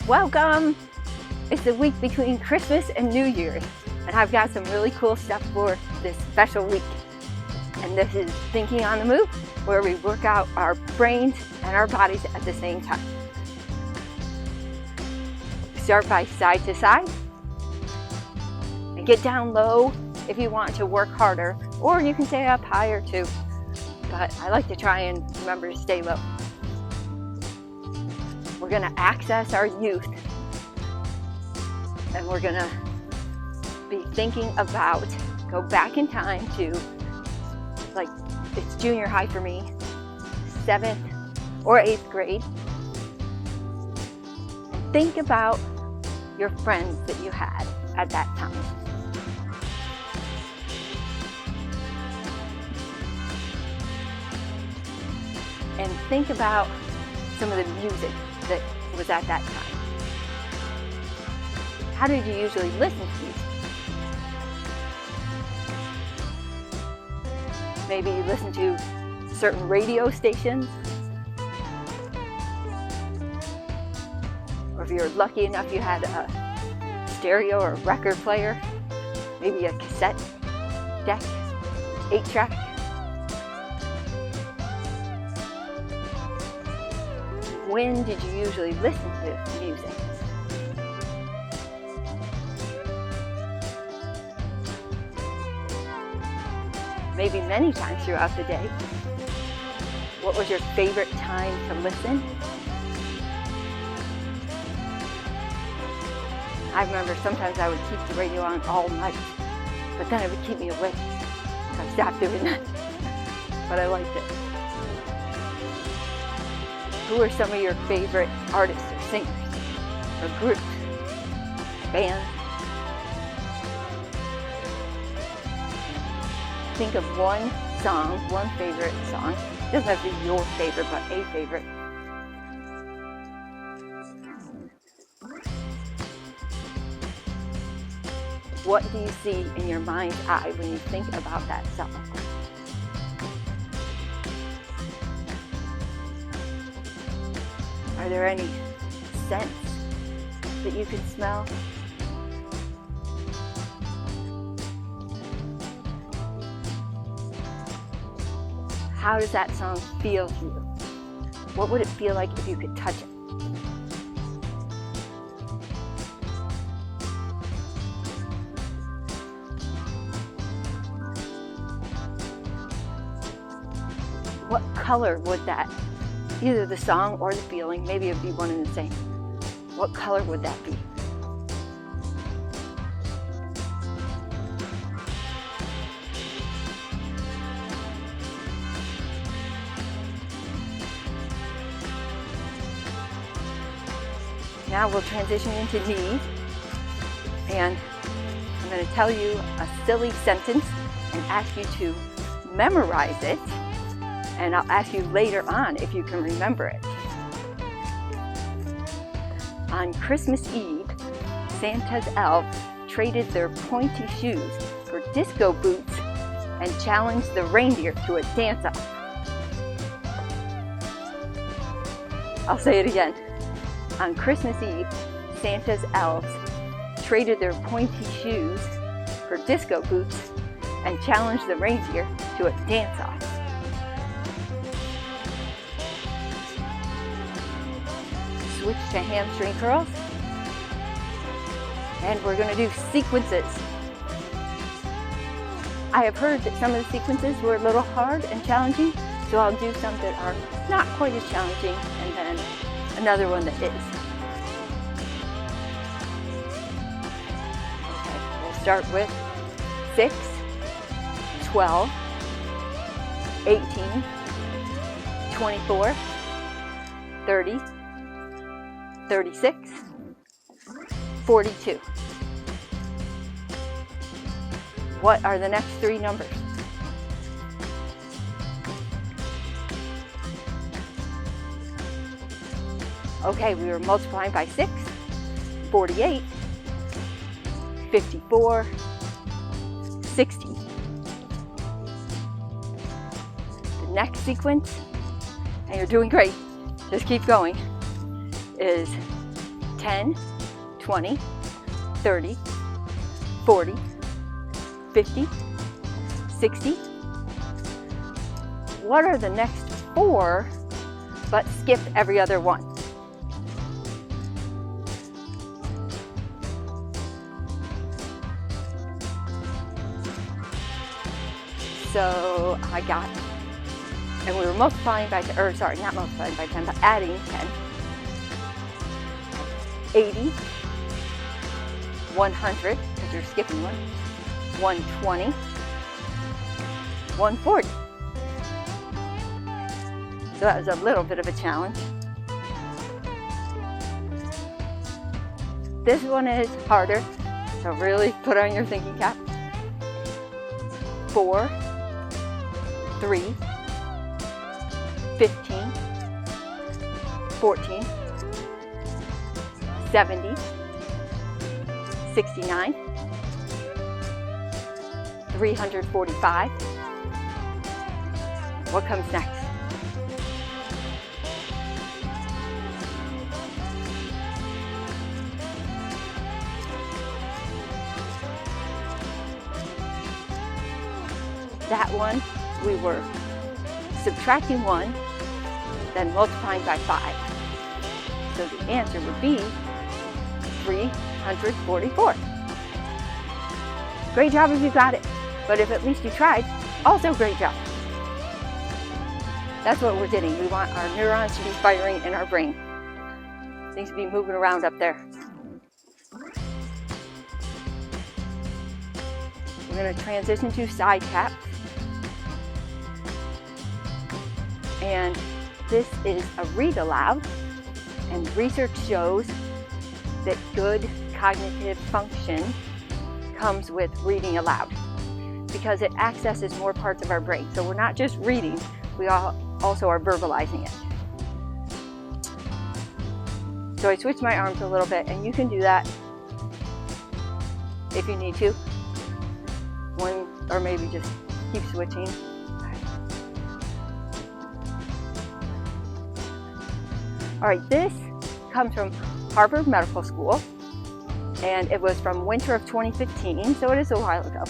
Welcome! It's the week between Christmas and New Year's, and I've got some really cool stuff for this special week. And this is Thinking on the Move, where we work out our brains and our bodies at the same time. Start by side to side, and get down low if you want to work harder, or you can stay up higher too. But I like to try and remember to stay low. We're going to access our youth, and we're going to be thinking about, go back in time to, like, it's junior high for me, 7th or 8th grade. And think about your friends that you had at that time. And think about some of the music that was at that time. How did you usually listen to music? Maybe you listen to certain radio stations, or if you're lucky enough you had a stereo or a record player, maybe a cassette deck, 8-track. When did you usually listen to music? Maybe many times throughout the day. What was your favorite time to listen? I remember sometimes I would keep the radio on all night, but then it would keep me awake. So I stopped doing that, but I liked it. Who are some of your favorite artists or singers or groups, bands? Think of one song, one favorite song. It doesn't have to be your favorite, but a favorite. What do you see in your mind's eye when you think about that song? Are there any scents that you can smell? How does that song feel to you? What would it feel like if you could touch it? What color would that, either the song or the feeling, maybe it would be one and the same. What color would that be? Now we'll transition into knees, and I'm going to tell you a silly sentence and ask you to memorize it, and I'll ask you later on if you can remember it. On Christmas Eve, Santa's elves traded their pointy shoes for disco boots and challenged the reindeer to a dance-off. I'll say it again. On Christmas Eve, Santa's elves traded their pointy shoes for disco boots and challenged the reindeer to a dance-off. Switch to hamstring curls, and we're going to do sequences. I have heard that some of the sequences were a little hard and challenging, so I'll do some that are not quite as challenging, and then another one that is. Okay, we'll start with 6, 12, 18, 24, 30, 36, 42. What are the next 3 numbers? Okay, we were multiplying by 6, 48, 54, 60. The next sequence, and you're doing great, just keep going, is 10, 20, 30, 40, 50, 60. What are the next 4, but skip every other one? So I got, and we were multiplying by, or sorry, not multiplying by 10, but adding 10. 80, 100, because you're skipping one, 120, 140. So that was a little bit of a challenge. This one is harder, so really put on your thinking cap. 4, 3, 15, 14, 70, 69, 345. What comes next? That one, we were subtracting 1, then multiplying by 5. So the answer would be 344. Great job if you got it, but if at least you tried, also great job. That's what we're getting. We want our neurons to be firing in our brain. Things to be moving around up there. We're going to transition to side caps. And this is a read aloud, and research shows that good cognitive function comes with reading aloud because it accesses more parts of our brain. So we're not just reading, we also are verbalizing it. So I switched my arms a little bit, and you can do that if you need to. One, or maybe just keep switching. All right, this comes from Harvard Medical School, and it was from winter of 2015, so it is a while ago.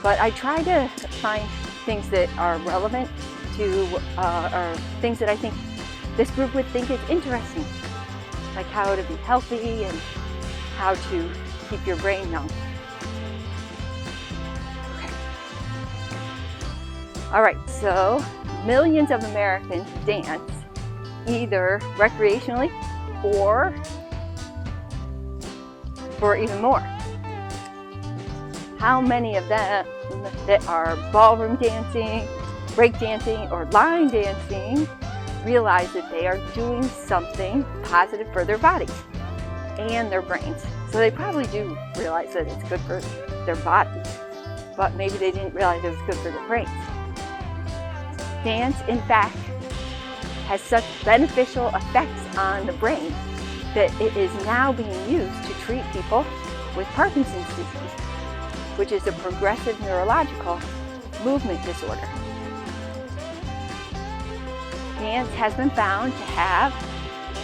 But I try to find things that are relevant to, or things that I think this group would think is interesting, like how to be healthy and how to keep your brain young. Okay. All right, so millions of Americans dance either recreationally or for even more. How many of them that are ballroom dancing, break dancing, or line dancing realize that they are doing something positive for their bodies and their brains? So they probably do realize that it's good for their bodies, but maybe they didn't realize it was good for their brains. Dance, in fact, has such beneficial effects on the brain that it is now being used to treat people with Parkinson's disease, which is a progressive neurological movement disorder. Dance has been found to have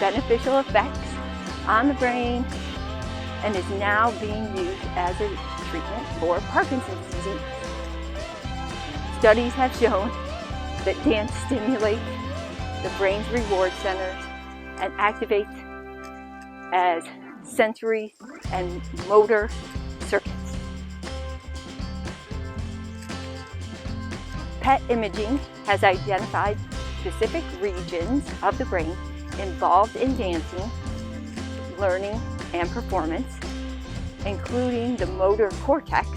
beneficial effects on the brain and is now being used as a treatment for Parkinson's disease. Studies have shown that dance stimulates the brain's reward centers and activates as sensory and motor circuits. PET imaging has identified specific regions of the brain involved in dancing, learning, and performance, including the motor cortex,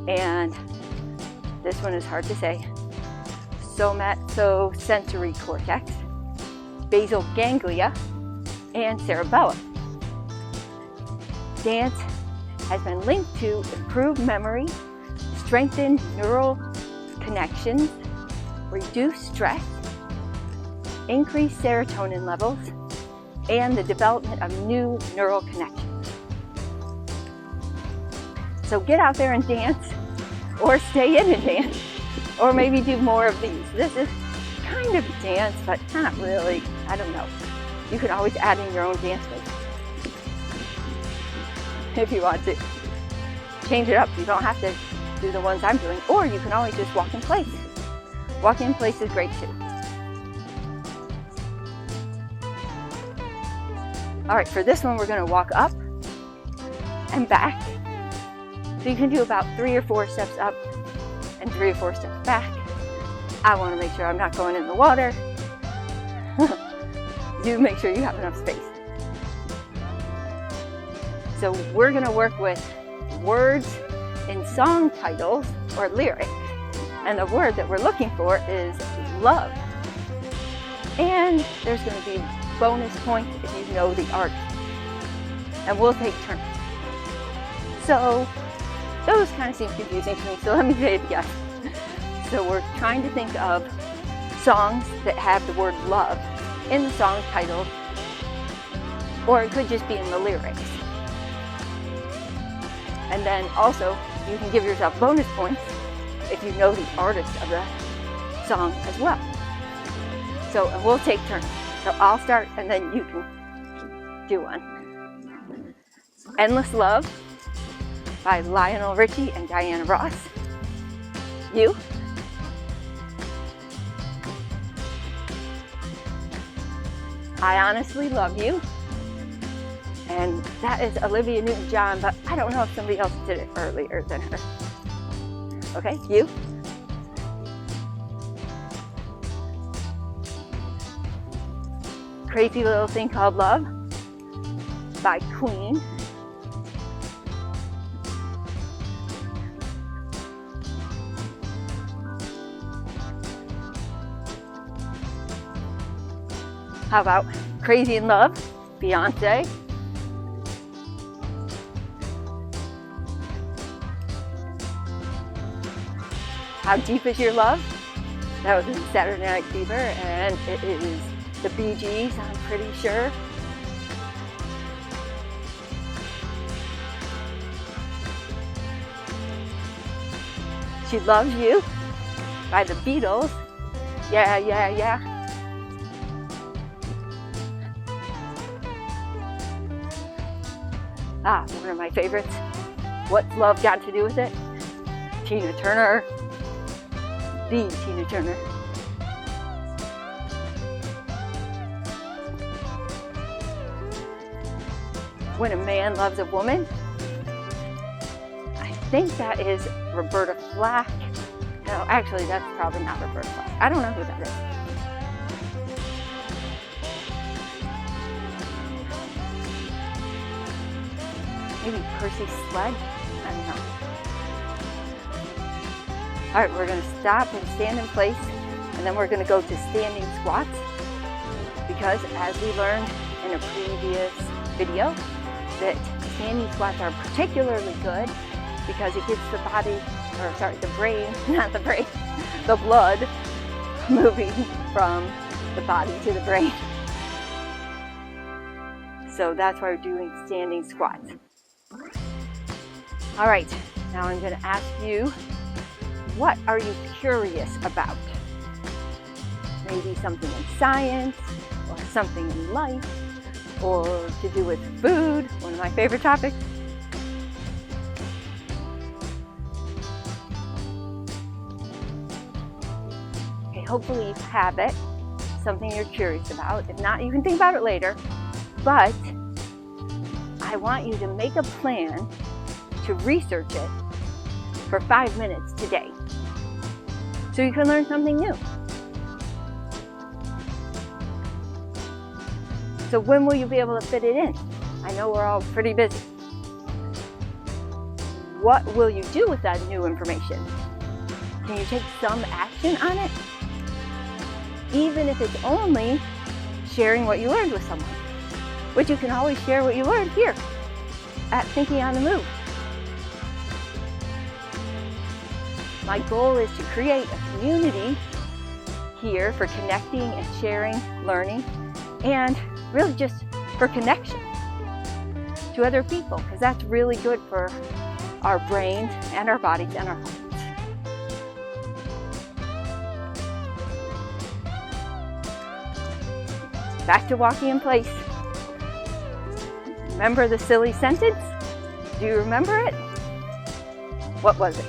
and this one is hard to say, somatosensory cortex, basal ganglia, and cerebellum. Dance has been linked to improved memory, strengthened neural connections, reduced stress, increased serotonin levels, and the development of new neural connections. So get out there and dance, or stay in and dance, or maybe do more of these. This is kind of a dance, but not really. I don't know. you can always add in your own dance moves if you want to. Change it up. You don't have to do the ones I'm doing, or you can always just walk in place. Walking in place is great too. All right, for this one, we're going to walk up and back. So you can do about 3 or 4 steps up and 3 or 4 steps back. I want to make sure I'm not going in the water. You make sure you have enough space. So we're going to work with words in song titles or lyrics. And the word that we're looking for is love. And there's going to be bonus points if you know the artist. And we'll take turns. So those kind of seem confusing to me, so let me say it again. So we're trying to think of songs that have the word love in the song title, or it could just be in the lyrics. And then also, you can give yourself bonus points if you know the artist of the song as well. So we'll take turns. So I'll start and then you can do one. Endless Love by Lionel Richie and Diana Ross. You. I Honestly Love You. And that is Olivia Newton-John, but I don't know if somebody else did it earlier than her. Okay, you. Crazy Little Thing Called Love by Queen. How about Crazy in Love, Beyonce? How Deep Is Your Love? That was in Saturday Night Fever, and it is the Bee Gees, I'm pretty sure. She Loves You by the Beatles. Yeah, yeah, yeah. One of my favorites. What's Love Got to Do with It? Tina Turner. The Tina Turner. When a Man Loves a Woman. I think that is Roberta Flack. No, actually, that's probably not Roberta Flack. I don't know who that is. Maybe Percy Sledge? I don't know. All right, we're going to stop and stand in place, and then we're going to go to standing squats, because as we learned in a previous video, that standing squats are particularly good because it gets the body, or sorry, the brain, not the brain, the blood moving from the body to the brain. So that's why we're doing standing squats. All right, now I'm going to ask you, what are you curious about? Maybe something in science, or something in life, or to do with food, one of my favorite topics. Okay, hopefully you have it, something you're curious about. If not, you can think about it later. But I want you to make a plan to research it for 5 minutes today, so you can learn something new. So when will you be able to fit it in? I know we're all pretty busy. What will you do with that new information? Can you take some action on it? Even if it's only sharing what you learned with someone, which you can always share what you learned here at Thinking on the Move. My goal is to create a community here for connecting and sharing, learning, and really just for connection to other people, because that's really good for our brains and our bodies and our hearts. back to walking in place. Remember the silly sentence? Do you remember it? What was it?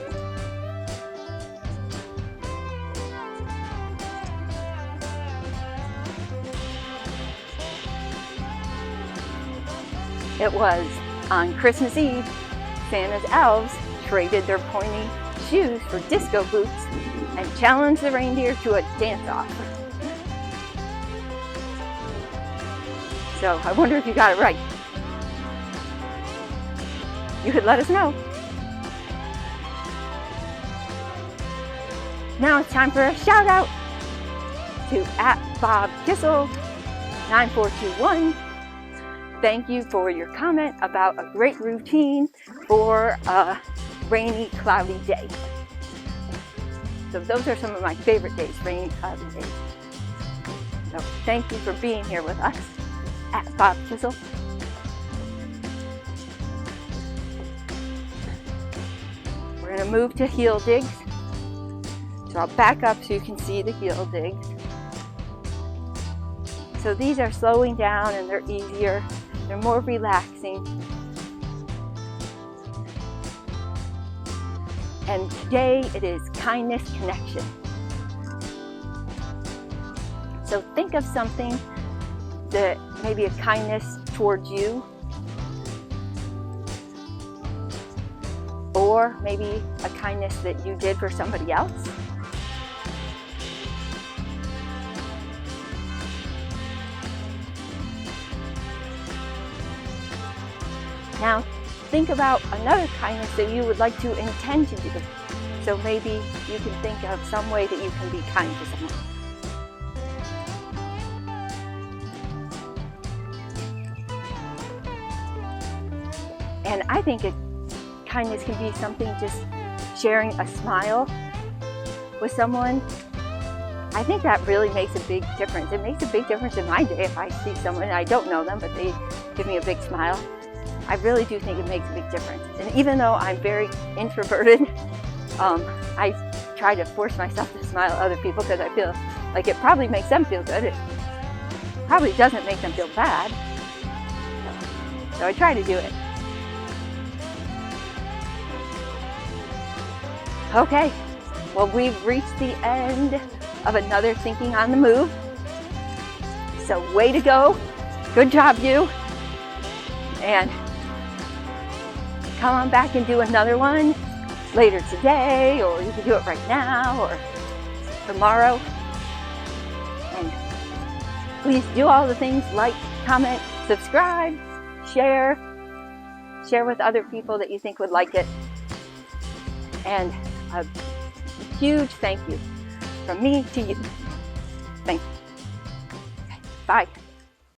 It was, on Christmas Eve, Santa's elves traded their pointy shoes for disco boots and challenged the reindeer to a dance-off. So I wonder if you got it right. You could let us know. Now it's time for a shout out to @BobKissel9421. Thank you for your comment about a great routine for a rainy, cloudy day. So those are some of my favorite days, rainy, cloudy days. So thank you for being here with us @BobKissel. We're going to move to heel digs. So I'll back up so you can see the heel digs. So these are slowing down and they're easier. They're more relaxing. And today it is kindness connection. So think of something that maybe a kindness towards you, or maybe a kindness that you did for somebody else. Now, think about another kindness that you would like to intend to do. So maybe you can think of some way that you can be kind to someone. And I think kindness can be something just sharing a smile with someone. I think that really makes a big difference. It makes a big difference in my day if I see someone and I don't know them, but they give me a big smile. I really do think it makes a big difference. And even though I'm very introverted, I try to force myself to smile at other people because I feel like it probably makes them feel good. It probably doesn't make them feel bad. So I try to do it. Okay, well, we've reached the end of another Thinking on the Move. So way to go. Good job, you. And come on back and do another one later today, or you can do it right now or tomorrow. And please do all the things: like, comment, subscribe, share with other people that you think would like it. And a huge thank you from me to you. Thank you. Okay, bye.